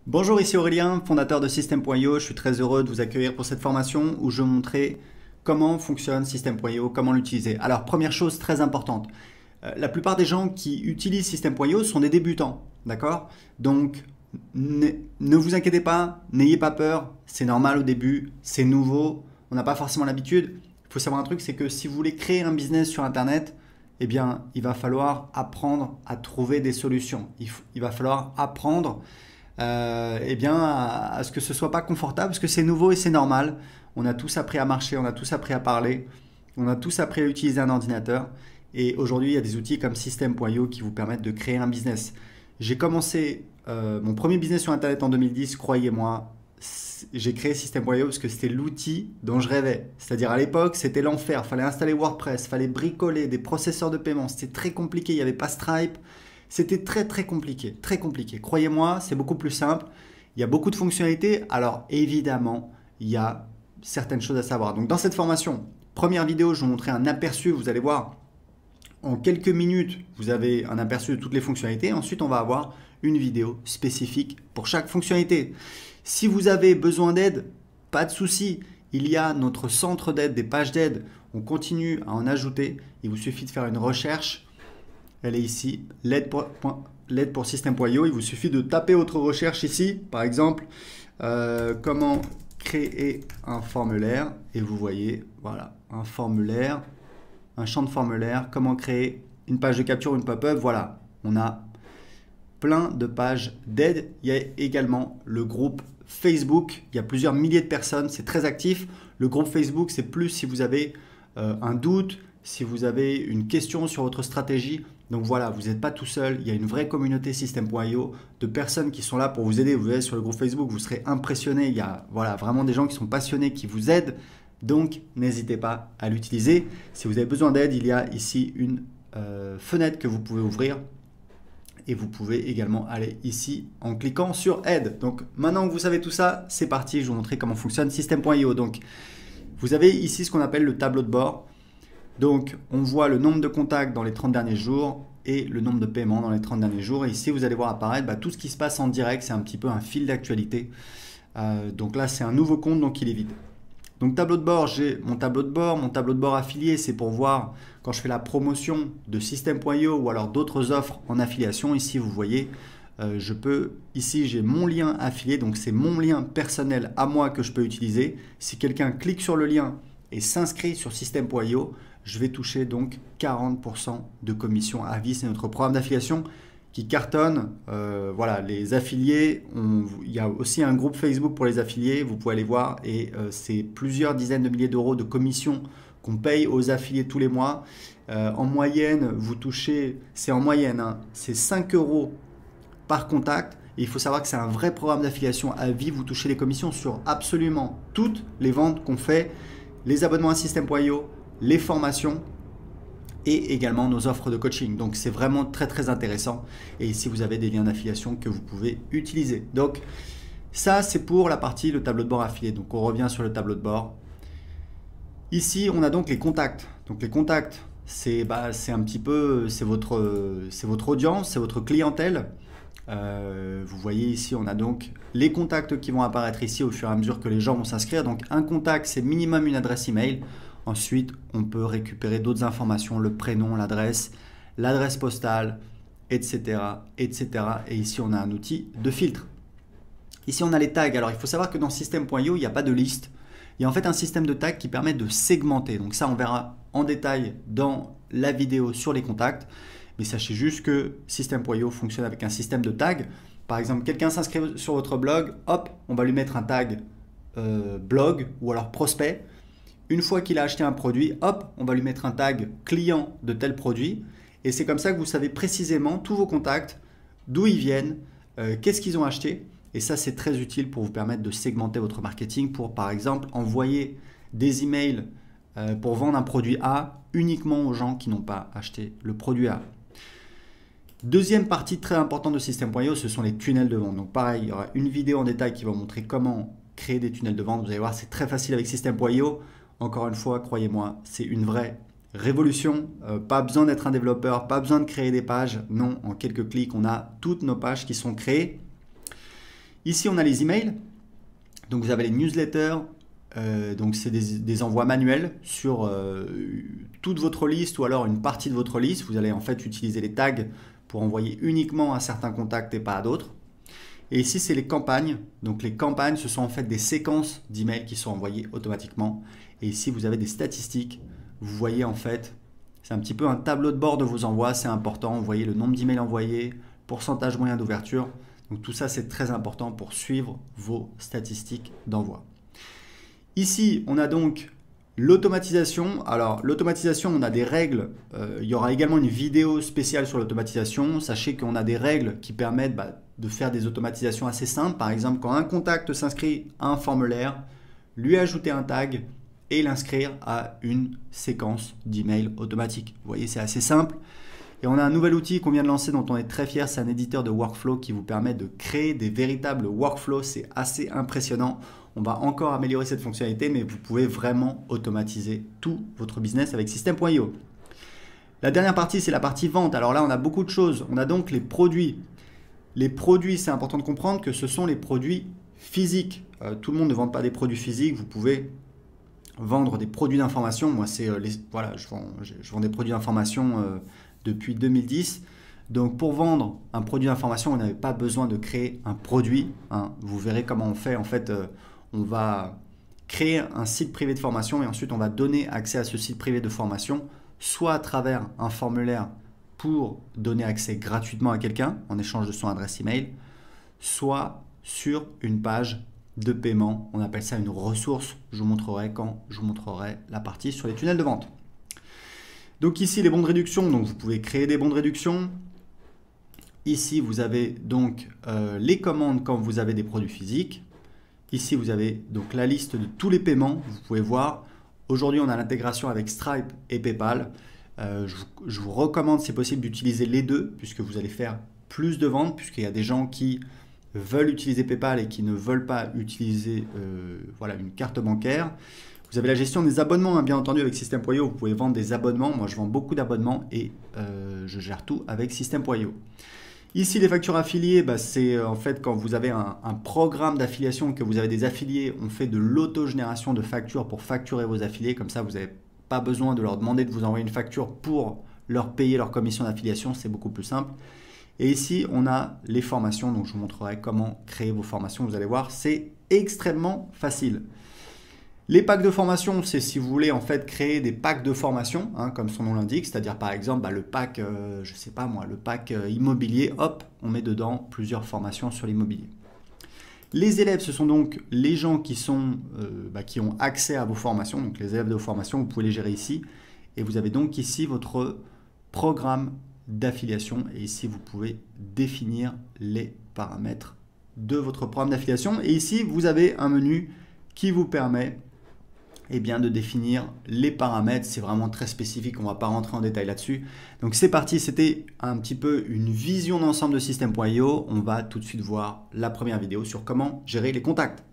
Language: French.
Bonjour, ici Aurélien, fondateur de System.io. Je suis très heureux de vous accueillir pour cette formation où je vais vous montrer comment fonctionne System.io, comment l'utiliser. Alors, première chose très importante, la plupart des gens qui utilisent System.io sont des débutants, d'accord? Donc, ne vous inquiétez pas, n'ayez pas peur, c'est normal au début, c'est nouveau, on n'a pas forcément l'habitude. Il faut savoir un truc, c'est que si vous voulez créer un business sur Internet, eh bien, il va falloir apprendre à trouver des solutions. Il va falloir apprendre eh bien, à ce que ce soit pas confortable, parce que c'est nouveau et c'est normal. On a tous appris à marcher, on a tous appris à parler, on a tous appris à utiliser un ordinateur. Et aujourd'hui, il y a des outils comme System.io qui vous permettent de créer un business. J'ai commencé mon premier business sur Internet en 2010, croyez-moi. J'ai créé System.io parce que c'était l'outil dont je rêvais. C'est-à-dire à l'époque, c'était l'enfer. Il fallait installer WordPress, il fallait bricoler des processeurs de paiement. C'était très compliqué, il n'y avait pas Stripe. C'était très compliqué, très compliqué. Croyez-moi, c'est beaucoup plus simple. Il y a beaucoup de fonctionnalités. Alors évidemment, il y a certaines choses à savoir. Donc dans cette formation, première vidéo, je vais vous montrer un aperçu. Vous allez voir, en quelques minutes, vous avez un aperçu de toutes les fonctionnalités. Ensuite, on va avoir une vidéo spécifique pour chaque fonctionnalité. Si vous avez besoin d'aide, pas de souci. Il y a notre centre d'aide, des pages d'aide. On continue à en ajouter. Il vous suffit de faire une recherche. Elle est ici, l'aide pour System.io. Il vous suffit de taper votre recherche ici, par exemple, comment créer un formulaire. Et vous voyez, voilà, un formulaire, un champ de formulaire, comment créer une page de capture, une pop-up. Voilà, on a plein de pages d'aide. Il y a également le groupe Facebook. Il y a plusieurs milliers de personnes, c'est très actif. Le groupe Facebook, c'est plus si vous avez un doute, si vous avez une question sur votre stratégie. Donc voilà, vous n'êtes pas tout seul, il y a une vraie communauté System.io de personnes qui sont là pour vous aider. Vous verrez sur le groupe Facebook, vous serez impressionné. Il y a voilà, vraiment des gens qui sont passionnés, qui vous aident. Donc n'hésitez pas à l'utiliser. Si vous avez besoin d'aide, il y a ici une fenêtre que vous pouvez ouvrir. Et vous pouvez également aller ici en cliquant sur aide. Donc maintenant que vous savez tout ça, c'est parti, je vais vous montrer comment fonctionne System.io. Donc vous avez ici ce qu'on appelle le tableau de bord. Donc, on voit le nombre de contacts dans les 30 derniers jours et le nombre de paiements dans les 30 derniers jours. Et ici, vous allez voir apparaître tout ce qui se passe en direct. C'est un petit peu un fil d'actualité. Donc là, c'est un nouveau compte, donc il est vide. Donc, tableau de bord, j'ai mon tableau de bord. Mon tableau de bord affilié, c'est pour voir quand je fais la promotion de System.io ou alors d'autres offres en affiliation. Ici, vous voyez, ici, j'ai mon lien affilié. Donc, c'est mon lien personnel à moi que je peux utiliser. Si quelqu'un clique sur le lien et s'inscrit sur System.io, je vais toucher donc 40% de commission à vie. C'est notre programme d'affiliation qui cartonne. Voilà, les affiliés, il y a aussi un groupe Facebook pour les affiliés, vous pouvez aller voir, et c'est plusieurs dizaines de milliers d'euros de commissions qu'on paye aux affiliés tous les mois. En moyenne, vous touchez, c'est en moyenne, hein, c'est 5 euros par contact. Et il faut savoir que c'est un vrai programme d'affiliation à vie. Vous touchez les commissions sur absolument toutes les ventes qu'on fait, les abonnements à System.io, les formations et également nos offres de coaching. Donc c'est vraiment très intéressant. Et ici vous avez des liens d'affiliation que vous pouvez utiliser. Donc ça c'est pour la partie le tableau de bord affilié. Donc on revient sur le tableau de bord. Ici on a donc les contacts. Donc les contacts c'est un petit peu c'est votre audience, c'est votre clientèle. Vous voyez ici on a donc les contacts qui vont apparaître ici au fur et à mesure que les gens vont s'inscrire. Donc un contact c'est minimum une adresse email. Ensuite on peut récupérer d'autres informations, le prénom, l'adresse postale, etc. Et ici on a un outil de filtre. Ici on a les tags. Alors il faut savoir que dans System.io il n'y a pas de liste. Il y a en fait un système de tags qui permet de segmenter. Donc ça on verra en détail dans la vidéo sur les contacts. Mais sachez juste que System.io fonctionne avec un système de tags. Par exemple, quelqu'un s'inscrit sur votre blog, hop, on va lui mettre un tag blog ou alors prospect. Une fois qu'il a acheté un produit, hop, on va lui mettre un tag client de tel produit. Et c'est comme ça que vous savez précisément tous vos contacts, d'où ils viennent, qu'est-ce qu'ils ont acheté. Et ça, c'est très utile pour vous permettre de segmenter votre marketing pour, par exemple, envoyer des emails pour vendre un produit A uniquement aux gens qui n'ont pas acheté le produit A. Deuxième partie très importante de System.io, ce sont les tunnels de vente. Donc pareil, il y aura une vidéo en détail qui va vous montrer comment créer des tunnels de vente. Vous allez voir, c'est très facile avec System.io. Encore une fois, croyez-moi, c'est une vraie révolution. Pas besoin d'être un développeur, pas besoin de créer des pages. Non, en quelques clics, on a toutes nos pages qui sont créées. Ici, on a les emails. Donc, vous avez les newsletters. Donc, c'est des envois manuels sur toute votre liste ou alors une partie de votre liste. Vous allez en fait utiliser les tags pour envoyer uniquement à certains contacts et pas à d'autres. Et ici, c'est les campagnes. Donc, les campagnes, ce sont en fait des séquences d'emails qui sont envoyées automatiquement. Et ici, vous avez des statistiques. Vous voyez en fait, c'est un petit peu un tableau de bord de vos envois. C'est important. Vous voyez le nombre d'emails envoyés, pourcentage moyen d'ouverture. Donc, tout ça, c'est très important pour suivre vos statistiques d'envoi. Ici, on a donc l'automatisation. Alors, l'automatisation, on a des règles. Il y aura également une vidéo spéciale sur l'automatisation. Sachez qu'on a des règles qui permettent de faire des automatisations assez simples. Par exemple, quand un contact s'inscrit à un formulaire, lui ajouter un tag et l'inscrire à une séquence d'emails automatique. Vous voyez, c'est assez simple. Et on a un nouvel outil qu'on vient de lancer dont on est très fier. C'est un éditeur de workflow qui vous permet de créer des véritables workflows. C'est assez impressionnant. On va encore améliorer cette fonctionnalité, mais vous pouvez vraiment automatiser tout votre business avec System.io. La dernière partie, c'est la partie vente. Alors là, on a beaucoup de choses. On a donc les produits. Les produits, c'est important de comprendre que ce sont les produits physiques. Tout le monde ne vend pas des produits physiques. Vous pouvez vendre des produits d'information. Moi, voilà, je vends des produits d'information depuis 2010. Donc, pour vendre un produit d'information, vous n'avez pas besoin de créer un produit. Vous verrez comment on fait. En fait, on va créer un site privé de formation et ensuite, on va donner accès à ce site privé de formation, soit à travers un formulaire pour donner accès gratuitement à quelqu'un en échange de son adresse email, soit sur une page de paiement. On appelle ça une ressource. Je vous montrerai quand je vous montrerai la partie sur les tunnels de vente. Donc ici, les bons de réduction. Donc vous pouvez créer des bons de réduction. Ici, vous avez donc les commandes quand vous avez des produits physiques. Ici, vous avez donc la liste de tous les paiements. Vous pouvez voir. Aujourd'hui, on a l'intégration avec Stripe et PayPal. Je vous recommande, si possible, d'utiliser les deux puisque vous allez faire plus de ventes, puisqu'il y a des gens qui veulent utiliser PayPal et qui ne veulent pas utiliser une carte bancaire. Vous avez la gestion des abonnements, bien entendu, avec System.io. Vous pouvez vendre des abonnements. Moi, je vends beaucoup d'abonnements et je gère tout avec System.io. Ici, les factures affiliées, c'est en fait quand vous avez un programme d'affiliation, que vous avez des affiliés, on fait de l'autogénération de factures pour facturer vos affiliés. Comme ça, vous n'avez pas besoin de leur demander de vous envoyer une facture pour leur payer leur commission d'affiliation. C'est beaucoup plus simple. Et ici, on a les formations. Donc, je vous montrerai comment créer vos formations. Vous allez voir, c'est extrêmement facile. Les packs de formation, c'est si vous voulez en fait créer des packs de formation, comme son nom l'indique, c'est-à-dire par exemple le pack, je sais pas moi, le pack immobilier, hop, on met dedans plusieurs formations sur l'immobilier. Les élèves, ce sont donc les gens qui ont accès à vos formations, donc les élèves de vos formations, vous pouvez les gérer ici. Et vous avez donc ici votre programme d'affiliation et ici vous pouvez définir les paramètres de votre programme d'affiliation. Et ici, vous avez un menu qui vous permet de définir les paramètres. C'est vraiment très spécifique, on ne va pas rentrer en détail là-dessus. Donc c'est parti, c'était un petit peu une vision d'ensemble de System.io. On va tout de suite voir la première vidéo sur comment gérer les contacts.